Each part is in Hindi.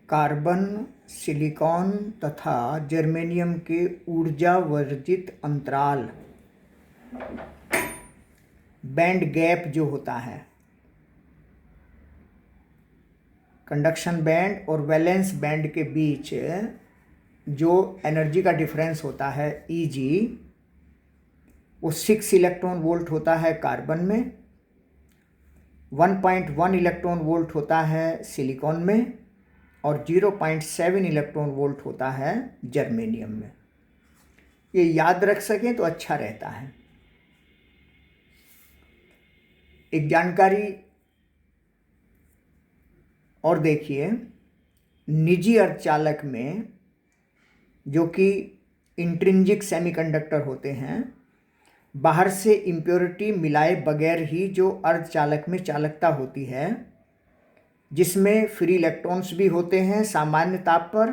कार्बन, सिलिकॉन तथा जर्मेनियम के ऊर्जा वर्जित अंतराल बैंड गैप जो होता है, कंडक्शन बैंड और वैलेंस बैंड के बीच जो एनर्जी का डिफरेंस होता है Eg, वो 6 इलेक्ट्रॉन वोल्ट होता है कार्बन में, 1.1 इलेक्ट्रॉन वोल्ट होता है सिलिकॉन में और 0.7 इलेक्ट्रॉन वोल्ट होता है जर्मेनियम में। ये याद रख सकें तो अच्छा रहता है। एक जानकारी और देखिए, निजी अर्धचालक में जो कि इंट्रिंसिक सेमीकंडक्टर होते हैं, बाहर से इम्प्योरिटी मिलाए बगैर ही जो अर्धचालक में चालकता होती है, जिसमें फ्री इलेक्ट्रॉन्स भी होते हैं सामान्य ताप पर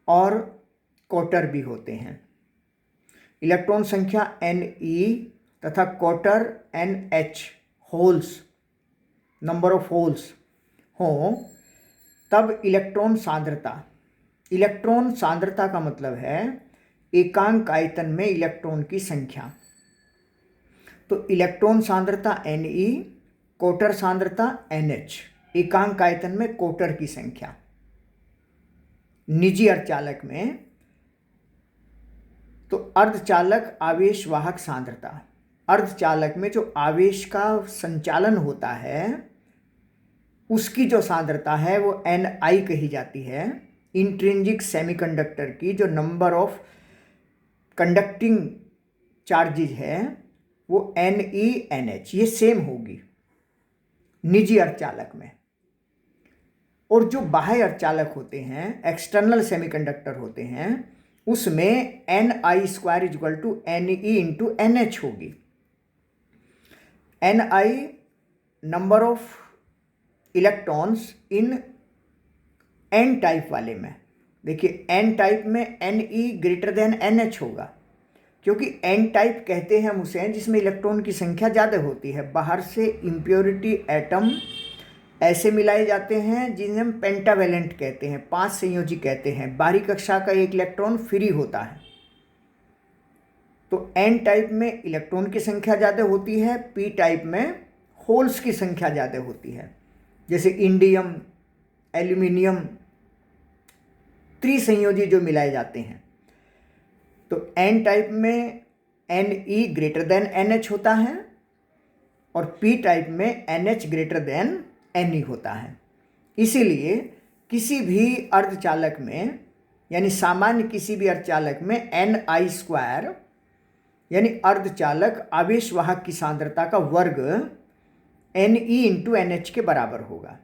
और क्वार्टर भी होते हैं। इलेक्ट्रॉन संख्या Ne तथा quarter NH holes, number of holes हों, तब इलेक्ट्रॉन सांद्रता का मतलब है एकांक आयतन में इलेक्ट्रॉन की संख्या। तो इलेक्ट्रॉन सांद्रता Ne, क्वार्टर सांद्रता NH, एकांक आयतन में क्वार्टर की संख्या। निजी अर्धचालक में तो अर्धचालक आवेश वाहक सांद्रता, अर्धचालक में जो आवेश का संचालन होता है उसकी जो सांद्रता है वो Ni कही जाती है। इंट्रिंसिक सेमीकंडक्टर की जो नंबर ऑफ कंडक्टिंग चार्जेज है वो NeNH, ये सेम होगी निजी अर्धचालक में। और जो बाह्य अर्धचालक होते हैं, एक्सटर्नल सेमीकंडक्टर होते हैं, उसमें Ni² Ne इंटू NH होगी। Ni number of electrons in N type वाले में, देखिए N टाइप में Ne > NH होगा, क्योंकि N टाइप कहते हैं हम उसे जिसमें इलेक्ट्रॉन की संख्या ज़्यादा होती है। बाहर से इम्प्योरिटी एटम ऐसे मिलाए जाते हैं जिन्हें हम पेंटावेलेंट कहते हैं, 5 संयोजी कहते हैं। बाहरी कक्षा का एक इलेक्ट्रॉन फ्री होता है। तो N टाइप में इलेक्ट्रॉन की संख्या ज़्यादा होती है, P टाइप में होल्स की संख्या ज़्यादा होती है। जैसे इंडियम, एल्यूमिनियम, त्रिसंयोजी जो मिलाए जाते हैं। तो N टाइप में Ne > NH होता है और P टाइप में NH Ne होता है। इसीलिए किसी भी अर्धचालक में, यानी सामान्य किसी भी अर्धचालक में Ni² यानी अर्धचालक आवेश वाहक की सांद्रता का वर्ग Ne इंटू NH के बराबर होगा।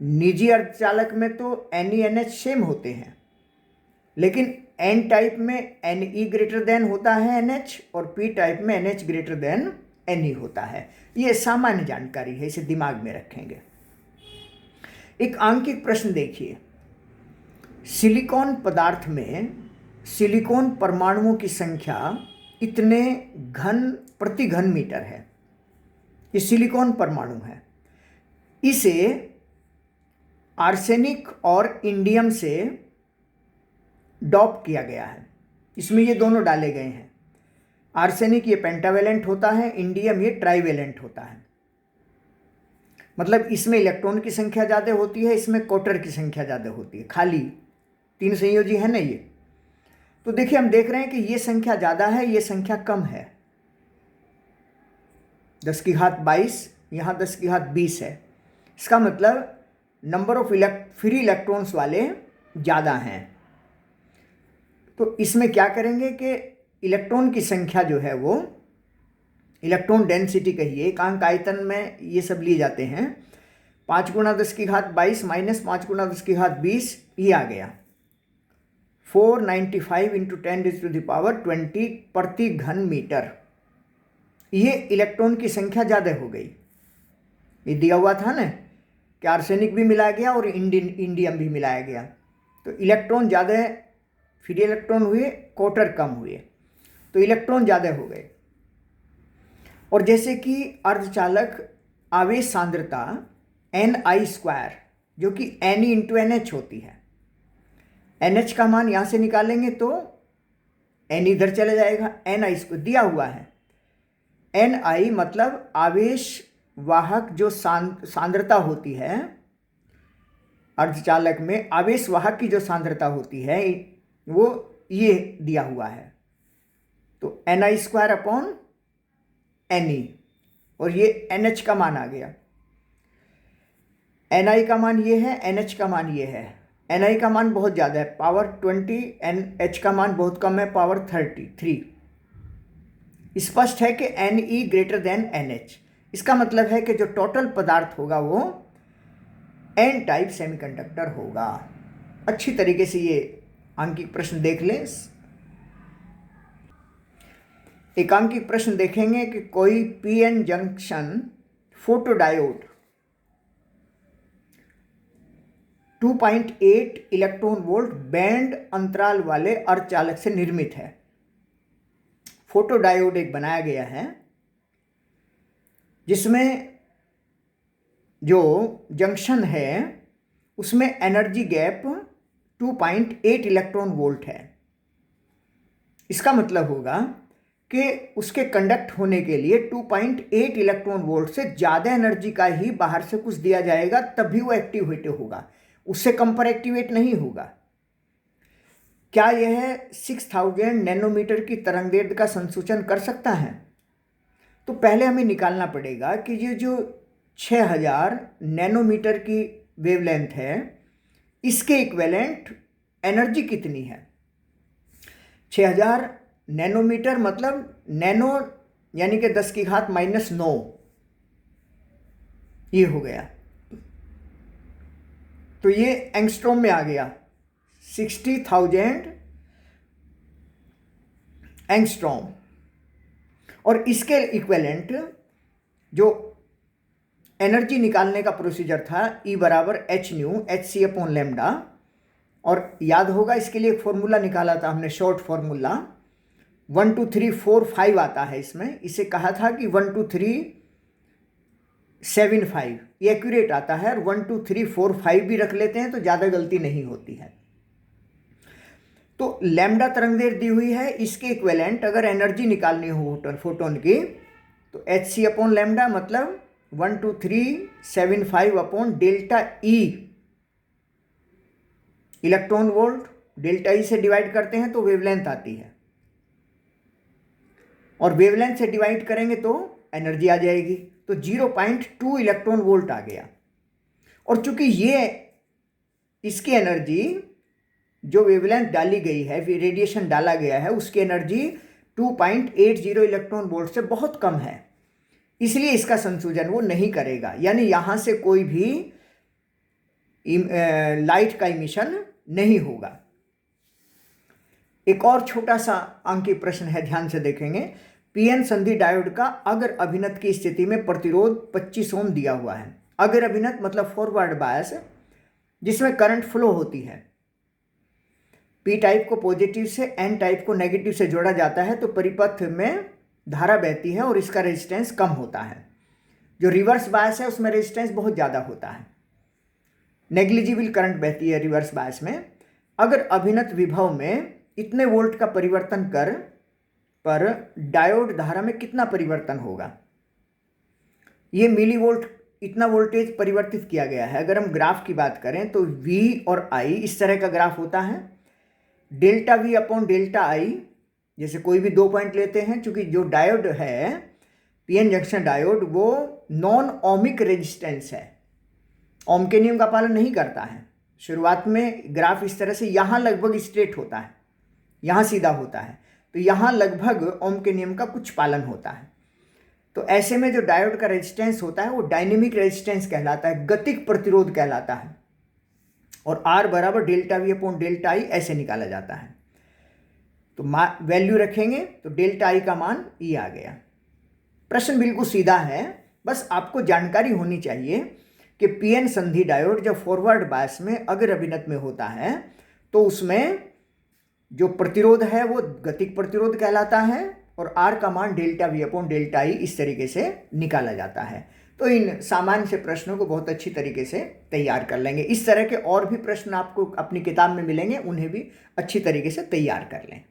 निजी अर्धचालक में तो Ne NH सेम होते हैं, लेकिन N टाइप में Ne होता है NH और P टाइप में NH Ne होता है। ये सामान्य जानकारी है, इसे दिमाग में रखेंगे। एक आंकिक प्रश्न देखिए, सिलिकॉन पदार्थ में सिलिकॉन परमाणुओं की संख्या इतने घन प्रति घन मीटर है। ये सिलिकॉन परमाणु है। इसे आर्सेनिक और इंडियम से डॉप किया गया है। इसमें ये दोनों डाले गए हैं। आर्सेनिक ये पेंटावेलेंट होता है, इंडियम ये ट्राइवेलेंट होता है। मतलब इसमें इलेक्ट्रॉन की संख्या ज़्यादा होती है, इसमें क्वार्टर की संख्या ज़्यादा होती है। खाली 3 संयोजी है ना ये। तो देखिए, हम देख रहे हैं कि ये संख्या ज़्यादा है, ये संख्या कम है। 10⁻22, यहाँ 10⁻20 है। इसका मतलब नंबर ऑफ फ्री इलेक्ट्रॉन्स वाले ज़्यादा हैं। तो इसमें क्या करेंगे कि इलेक्ट्रॉन की संख्या जो है वो इलेक्ट्रॉन डेंसिटी कहिए, एकांक आयतन में ये सब लिए जाते हैं। 5 × 10⁻22 माइनस 5 × 10⁻20 ये आ गया 495 × 10⁻20 प्रति घन मीटर। ये इलेक्ट्रॉन की संख्या ज़्यादा हो गई। ये दिया हुआ था ना कि आर्सेनिक भी मिलाया गया और इंडियम भी मिलाया गया। तो इलेक्ट्रॉन ज़्यादा फ्री इलेक्ट्रॉन हुए, क्वार्टर कम हुए, तो इलेक्ट्रॉन ज़्यादा हो गए। और जैसे कि अर्धचालक आवेश सांद्रता Ni² जो कि N E into N H होती है। एन एच का मान यहाँ से निकालेंगे तो एन इधर चला जाएगा, एन आई इसको दिया हुआ है। एन आई मतलब आवेश वाहक जो सांद्रता होती है, अर्धचालक में आवेश वाहक की जो सांद्रता होती है वो ये दिया हुआ है। तो एन आई स्क्वायर अपॉन एन ई, और ये एन एच का मान आ गया। एन आई का मान ये है, एन एच का मान ये है। एन आई का मान बहुत ज़्यादा है, पावर 20, एन एच का मान बहुत कम है, पावर 33। स्पष्ट है कि N E greater than N H. इसका मतलब है कि जो टोटल पदार्थ होगा वो एन टाइप सेमीकंडक्टर होगा। अच्छी तरीके से ये आंकिक प्रश्न देख लें। एक आंकिक प्रश्न देखेंगे कि कोई PN junction photodiode 2.8 electron volt band अंतराल वाले अर्धचालक से निर्मित है। फोटोडायोड एक बनाया गया है जिसमें जो जंक्शन है उसमें एनर्जी गैप 2.8 इलेक्ट्रॉन वोल्ट है। इसका मतलब होगा कि उसके कंडक्ट होने के लिए 2.8 इलेक्ट्रॉन वोल्ट से ज़्यादा एनर्जी का ही बाहर से कुछ दिया जाएगा, तभी वो एक्टिवेट होगा, उससे कम पर एक्टिवेट नहीं होगा। क्या यह 6000 नैनोमीटर की तरंगदैर्घ्य का संसूचन कर सकता है? तो पहले हमें निकालना पड़ेगा कि ये जो 6000 नैनोमीटर की वेवलेंथ है इसके इक्विवेलेंट एनर्जी कितनी है। 6000 नैनोमीटर मतलब नैनो यानी कि 10 की घात -9 ये हो गया, तो ये एंगस्ट्रॉम में आ गया। 60,000 एंगस्ट्रॉम, और इसके इक्विवेलेंट जो एनर्जी निकालने का प्रोसीजर था E बराबर H nu H C upon lambda, और याद होगा इसके लिए एक फॉर्मूला निकाला था हमने, शॉर्ट फॉर्मूला 1 2 3 4 5 आता है इसमें। इसे कहा था कि 1 2 3 7 5 ये एक्यूरेट आता है, और 1 2 3 4 5 भी रख लेते हैं तो ज़्यादा गलती नहीं होती है। तो लैम्डा तरंगदैर्घ्य दी हुई है, इसके इक्विवेलेंट अगर एनर्जी निकालनी हो फोटोन की तो एच सी अपॉन लैम्डा मतलब 1 2 3 7 5 upon delta E electron volt. Delta E से डिवाइड करते हैं तो वेवलेंथ आती है, और वेवलेंथ से डिवाइड करेंगे तो एनर्जी आ जाएगी, तो 0.2 इलेक्ट्रॉन वोल्ट आ गया। और चूंकि ये इसकी एनर्जी जो वेवलेंथ डाली गई है, रेडिएशन डाला गया है, उसकी एनर्जी 2.80 इलेक्ट्रॉन वोल्ट से बहुत कम है, इसलिए इसका संसूजन वो नहीं करेगा, यानी यहां से कोई भी लाइट का इमिशन नहीं होगा। एक और छोटा सा अंकीय प्रश्न है, ध्यान से देखेंगे। पीएन संधि डायोड का अगर अभिनत की स्थिति में प्रतिरोध 25 ओम दिया हुआ है। अगर अभिनत मतलब फॉरवर्ड बायस, जिसमें करंट फ्लो होती है। पी टाइप को पॉजिटिव से एन टाइप को नेगेटिव से जोड़ा जाता है तो परिपथ में धारा बहती है और इसका रेजिस्टेंस कम होता है। जो रिवर्स बायस है उसमें रेजिस्टेंस बहुत ज़्यादा होता है, नेग्लिजिबल करंट बहती है रिवर्स बायस में। अगर अभिनत विभव में इतने वोल्ट का परिवर्तन कर पर डायोड धारा में कितना परिवर्तन होगा। ये मिली वोल्ट इतना वोल्टेज परिवर्तित किया गया है। अगर हम ग्राफ की बात करें तो V और I इस तरह का ग्राफ होता है, delta V upon delta I। जैसे कोई भी 2 पॉइंट लेते हैं, चूंकि जो डायोड है पीएन जंक्शन डायोड वो नॉन ओमिक रेजिस्टेंस है, ओम के नियम का पालन नहीं करता है। शुरुआत में ग्राफ इस तरह से यहाँ लगभग स्ट्रेट होता है, यहाँ सीधा होता है, तो यहाँ लगभग ओम के नियम का कुछ पालन होता है। तो ऐसे में जो डायोड का रेजिस्टेंस होता है वो डायनेमिक रेजिस्टेंस कहलाता है, गतिक प्रतिरोध कहलाता है, और R बराबर delta V upon delta I ऐसे निकाला जाता है। तो वैल्यू रखेंगे तो डेल्टा I का मान ये आ गया। प्रश्न बिल्कुल सीधा है, बस आपको जानकारी होनी चाहिए कि पीएन संधि डायोड जब फॉरवर्ड बायस में अगर अभिनत में होता है तो उसमें जो प्रतिरोध है वो गतिक प्रतिरोध कहलाता है, और R का मान delta V upon delta I इस तरीके से निकाला जाता है। तो तो इन सामान्य से प्रश्नों को बहुत अच्छी तरीके से तैयार कर लेंगे। इस तरह के और भी प्रश्न आपको अपनी किताब में मिलेंगे, उन्हें भी अच्छी तरीके से तैयार कर लें।